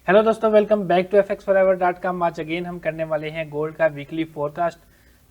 Hello दोस्तों, welcome back to fxforever.com। आज again हम करने वाले हैं गोल्ड का वीकली फोरकास्ट।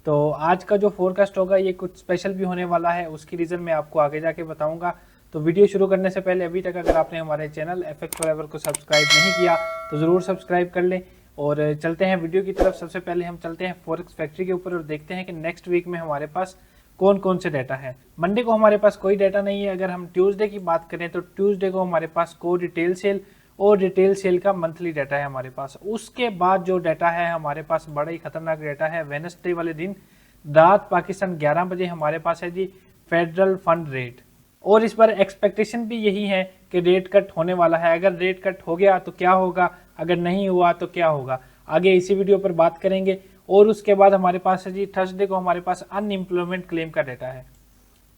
तो आज का जो फोरकास्ट होगा ये कुछ स्पेशल भी होने वाला है, उसकी रीज़न मैं आपको आगे जाके बताऊंगा। तो वीडियो शुरू करने से पहले अभी तक अगर आपने हमारे चैनल FX Forever को सब्सक्राइब नहीं किया तो ज़रूर सब्सक्राइब कर लें। और चलते हैं वीडियो की तरफ। सबसे पहले हम चलते हैं फॉरेक्स फैक्ट्री के ऊपर और देखते हैं कि नेक्स्ट वीक में हमारे पास कौन कौन से डाटा है। मंडे को हमारे पास कोई डाटा नहीं है। अगर हम ट्यूसडे की बात करें तो ट्यूसडे को हमारे पास कोर रिटेल सेल और रिटेल सेल का मंथली डाटा है हमारे पास। उसके बाद जो डाटा है हमारे पास बड़ा ही खतरनाक डाटा है। वेडनेसडे वाले दिन रात पाकिस्तान 11 बजे हमारे पास है जी फेडरल फंड रेट, और इस पर एक्सपेक्टेशन भी यही है कि रेट कट होने वाला है। अगर रेट कट हो गया तो क्या होगा, अगर नहीं हुआ तो क्या होगा, आगे इसी वीडियो पर बात करेंगे। और उसके बाद हमारे पास है जी थर्सडे को हमारे पास अनएम्प्लॉयमेंट क्लेम का डाटा है।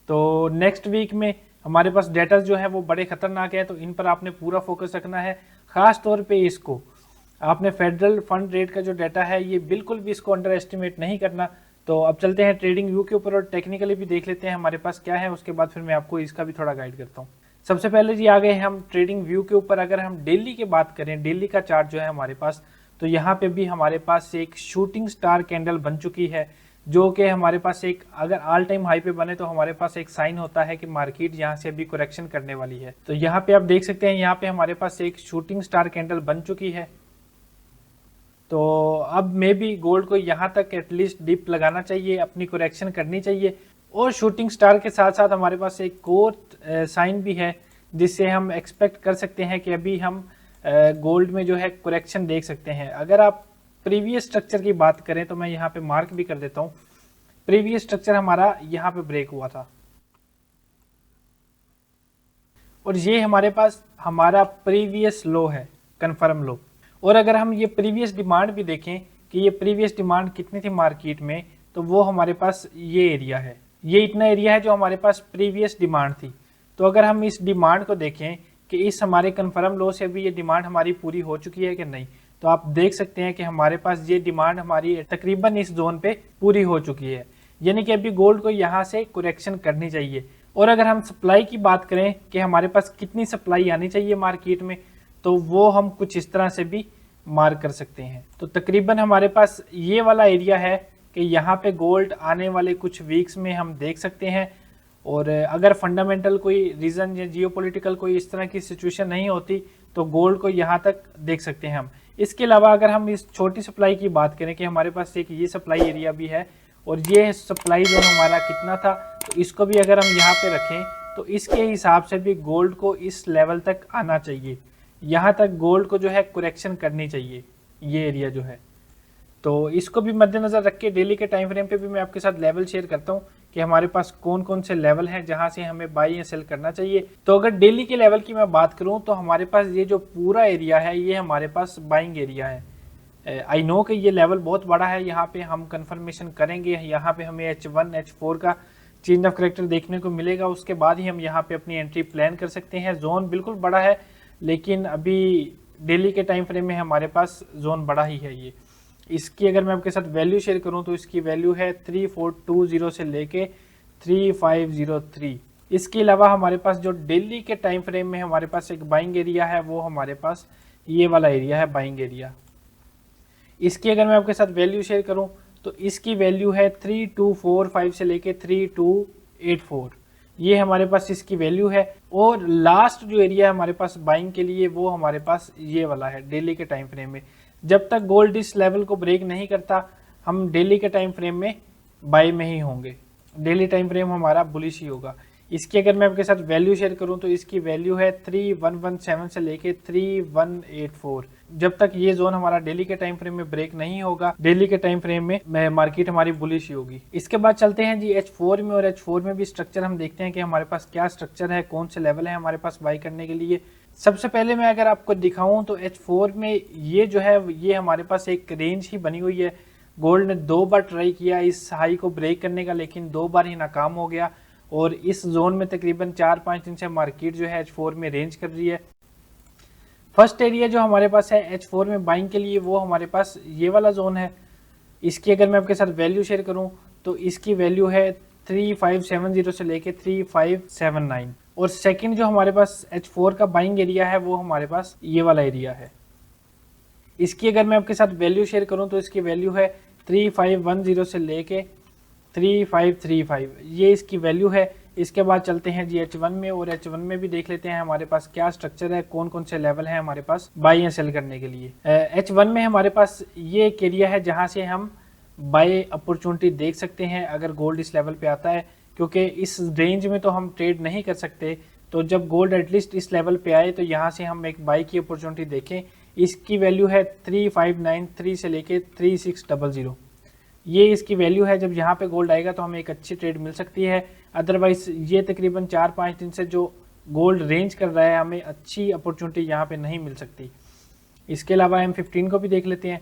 तो नेक्स्ट वीक में हमारे पास डेटा जो है वो बड़े खतरनाक है, तो इन पर आपने पूरा फोकस रखना है। खास तौर पे इसको आपने फेडरल फंड रेट का जो डाटा है ये बिल्कुल भी इसको अंडर एस्टिमेट नहीं करना। तो अब चलते हैं ट्रेडिंग व्यू के ऊपर और टेक्निकली भी देख लेते हैं हमारे पास क्या है। उसके बाद फिर मैं आपको इसका भी थोड़ा गाइड करता हूँ। सबसे पहले जी आ गए हम ट्रेडिंग व्यू के ऊपर। अगर हम डेली की बात करें, डेली का चार्ट जो है हमारे पास, तो यहाँ पे भी हमारे पास एक शूटिंग स्टार कैंडल बन चुकी है, जो कि हमारे पास एक अगर ऑल टाइम हाई पे बने तो हमारे पास एक साइन होता है कि मार्केट यहाँ से अभी करेक्शन करने वाली है। तो यहाँ पे आप देख सकते हैं, यहाँ पे हमारे पास एक शूटिंग स्टार कैंडल बन चुकी है। तो अब मे बी गोल्ड को यहाँ तक एटलीस्ट डिप लगाना चाहिए, अपनी करेक्शन करनी चाहिए। और शूटिंग स्टार के साथ साथ हमारे पास एक और साइन भी है जिससे हम एक्सपेक्ट कर सकते हैं कि अभी हम गोल्ड में जो है करेक्शन देख सकते हैं। अगर आप प्रीवियस स्ट्रक्चर की बात करें तो मैं यहाँ पे मार्क भी कर देता हूँ। प्रीवियस स्ट्रक्चर हमारा यहाँ पे ब्रेक हुआ था और ये हमारे पास हमारा प्रीवियस लो है, कंफर्म लो। और अगर हम ये प्रीवियस डिमांड भी देखें कि ये प्रीवियस डिमांड कितनी थी मार्केट में, तो वो हमारे पास ये एरिया है, ये इतना एरिया है जो हमारे पास प्रीवियस डिमांड थी। तो अगर हम इस डिमांड को देखें कि इस हमारे कंफर्म लो से अभी ये डिमांड हमारी पूरी हो चुकी है कि नहीं, तो आप देख सकते हैं कि हमारे पास ये डिमांड हमारी तकरीबन इस जोन पे पूरी हो चुकी है, यानी कि अभी गोल्ड को यहाँ से करेक्शन करनी चाहिए। और अगर हम सप्लाई की बात करें कि हमारे पास कितनी सप्लाई आनी चाहिए मार्केट में, तो वो हम कुछ इस तरह से भी मार्क कर सकते हैं। तो तकरीबन हमारे पास ये वाला एरिया है कि यहाँ पे गोल्ड आने वाले कुछ वीक्स में हम देख सकते हैं। और अगर फंडामेंटल कोई रीज़न या जियोपॉलिटिकल कोई इस तरह की सिचुएशन नहीं होती तो गोल्ड को यहाँ तक देख सकते हैं हम। इसके अलावा अगर हम इस छोटी सप्लाई की बात करें कि हमारे पास एक ये सप्लाई एरिया भी है और ये सप्लाई जोन हमारा कितना था, तो इसको भी अगर हम यहाँ पे रखें तो इसके हिसाब से भी गोल्ड को इस लेवल तक आना चाहिए, यहाँ तक गोल्ड को जो है करेक्शन करनी चाहिए, ये एरिया जो है। तो इसको भी मद्देनजर रख के डेली के टाइम फ्रेम पे भी मैं आपके साथ लेवल शेयर करता हूँ कि हमारे पास कौन कौन से लेवल हैं जहां से हमें बाई या सेल करना चाहिए। तो अगर डेली के लेवल की मैं बात करूं तो हमारे पास ये जो पूरा एरिया है ये हमारे पास बाइंग एरिया है। आई नो कि ये लेवल बहुत बड़ा है, यहाँ पे हम कंफर्मेशन करेंगे, यहाँ पे हमें H1 H4 का चेंज ऑफ करेक्टर देखने को मिलेगा। उसके बाद ही हम यहाँ पे अपनी एंट्री प्लान कर सकते हैं। जोन बिल्कुल बड़ा है, लेकिन अभी डेली के टाइम फ्रेम में हमारे पास जोन बड़ा ही है। ये इसकी अगर मैं आपके साथ वैल्यू शेयर करूं तो इसकी वैल्यू है 3420 से लेके 3503। इसके अलावा हमारे पास जो डेली के टाइम फ्रेम में हमारे पास एक बाइंग एरिया है, वो हमारे पास ये वाला एरिया है, बाइंग एरिया। इसकी अगर मैं आपके साथ वैल्यू शेयर करूं तो इसकी वैल्यू है 3245 से लेके 3284, ये हमारे पास इसकी वैल्यू है। और लास्ट जो एरिया है हमारे पास बाइंग के लिए वो हमारे पास ये वाला है डेली के टाइम फ्रेम में। जब तक गोल्ड इस लेवल को ब्रेक नहीं करता हम डेली के टाइम फ्रेम में बाई में ही होंगे, डेली टाइम फ्रेम हमारा बुलिश ही होगा। इसकी अगर मैं आपके साथ वैल्यू शेयर करूं तो इसकी वैल्यू है 3117 से लेके 3184। जब तक ये जोन हमारा डेली के टाइम फ्रेम में ब्रेक नहीं होगा, डेली के टाइम फ्रेम में मार्केट हमारी बुलिश ही होगी। इसके बाद चलते हैं जी H4 में, और H4 में भी स्ट्रक्चर हम देखते हैं कि हमारे पास क्या स्ट्रक्चर है, कौन से लेवल है हमारे पास बाई करने के लिए। सबसे पहले मैं अगर आपको दिखाऊं तो H4 में ये जो है ये हमारे पास एक रेंज ही बनी हुई है। गोल्ड ने 2 बार ट्राई किया इस हाई को ब्रेक करने का, लेकिन 2 बार ही नाकाम हो गया। और इस जोन में तकरीबन 4-5 दिन से मार्केट जो है H4 में रेंज कर रही है। फर्स्ट एरिया जो हमारे पास है H4 में बाइंग के लिए वो हमारे पास ये वाला जोन है। इसकी अगर मैं आपके साथ वैल्यू शेयर करूं तो इसकी वैल्यू है 3570 से लेके 3579। और सेकंड जो हमारे पास H4 का बाइंग एरिया है वो हमारे पास ये वाला एरिया है। इसकी अगर मैं आपके साथ वैल्यू शेयर करूं तो इसकी वैल्यू है 3510 से लेके 3535, ये इसकी वैल्यू है। इसके बाद चलते हैं जी H1 में, और H1 में भी देख लेते हैं हमारे पास क्या स्ट्रक्चर है, कौन कौन से लेवल हैं हमारे पास बाई या सेल करने के लिए। H1 में हमारे पास ये एक एरिया है जहां से हम बाय अपॉर्चुनिटी देख सकते हैं अगर गोल्ड इस लेवल पे आता है, क्योंकि इस रेंज में तो हम ट्रेड नहीं कर सकते। तो जब गोल्ड एटलीस्ट इस लेवल पे आए तो यहाँ से हम एक बाई की अपॉर्चुनिटी देखें। इसकी वैल्यू है 3593 से लेके 3600, ये इसकी वैल्यू है। जब यहाँ पे गोल्ड आएगा तो हमें एक अच्छी ट्रेड मिल सकती है। अदरवाइज ये तकरीबन 4-5 दिन से जो गोल्ड रेंज कर रहा है, हमें अच्छी अपॉर्चुनिटी यहाँ पे नहीं मिल सकती। इसके अलावा M15 को भी देख लेते हैं,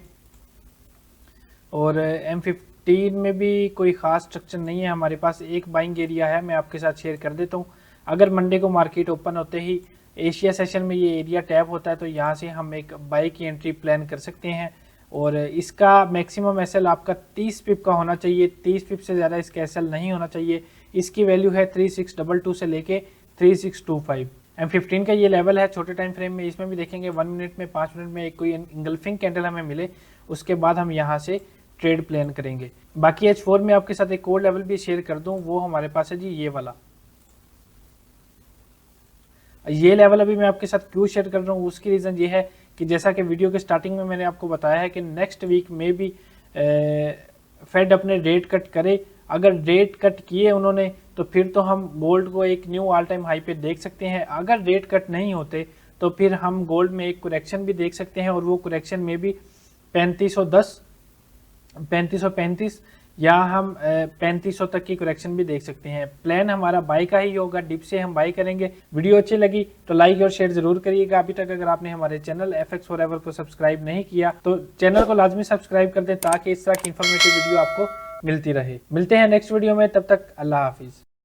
और M15 में भी कोई ख़ास स्ट्रक्चर नहीं है हमारे पास। एक बाइंग एरिया है, मैं आपके साथ शेयर कर देता हूँ। अगर मंडे को मार्केट ओपन होते ही एशिया सेशन में ये एरिया टैप होता है तो यहाँ से हम एक बाई की एंट्री प्लान कर सकते हैं। और इसका मैक्सिमम एसएल आपका 30 पिप का होना चाहिए, 30 पिप से ज़्यादा इसका एसएल नहीं होना चाहिए। इसकी वैल्यू है 3622 से लेके 3625। M15 का ये लेवल है छोटे टाइम फ्रेम में। इसमें भी देखेंगे 1 मिनट में 5 मिनट में एक कोई इंगल्फिंग कैंडल हमें मिले, उसके बाद हम यहाँ से ट्रेड प्लान करेंगे। बाकी H4 में आपके साथ एक और लेवल भी शेयर कर दूं, वो हमारे पास है जी ये वाला। ये लेवल अभी मैं आपके साथ क्यों शेयर कर रहा हूँ, उसकी रीज़न ये है कि जैसा कि वीडियो के स्टार्टिंग में मैंने आपको बताया है कि नेक्स्ट वीक में भी फेड अपने रेट कट करे। अगर रेट कट किए उन्होंने तो फिर तो हम गोल्ड को एक न्यू ऑल टाइम हाई पे देख सकते हैं। अगर रेट कट नहीं होते तो फिर हम गोल्ड में एक करेक्शन भी देख सकते हैं, और वो करेक्शन में भी 3510, 3535 या हम 3500 तक की करेक्शन भी देख सकते हैं। प्लान हमारा बाई का ही होगा, डिप से हम बाई करेंगे। वीडियो अच्छी लगी तो लाइक और शेयर जरूर करिएगा। अभी तक अगर आपने हमारे चैनल FX फॉरएवर को सब्सक्राइब नहीं किया तो चैनल को लाजमी सब्सक्राइब कर दें, ताकि इस तरह की इंफॉर्मेटिव वीडियो आपको मिलती रहे। मिलते हैं नेक्स्ट वीडियो में, तब तक अल्लाह हाफिज।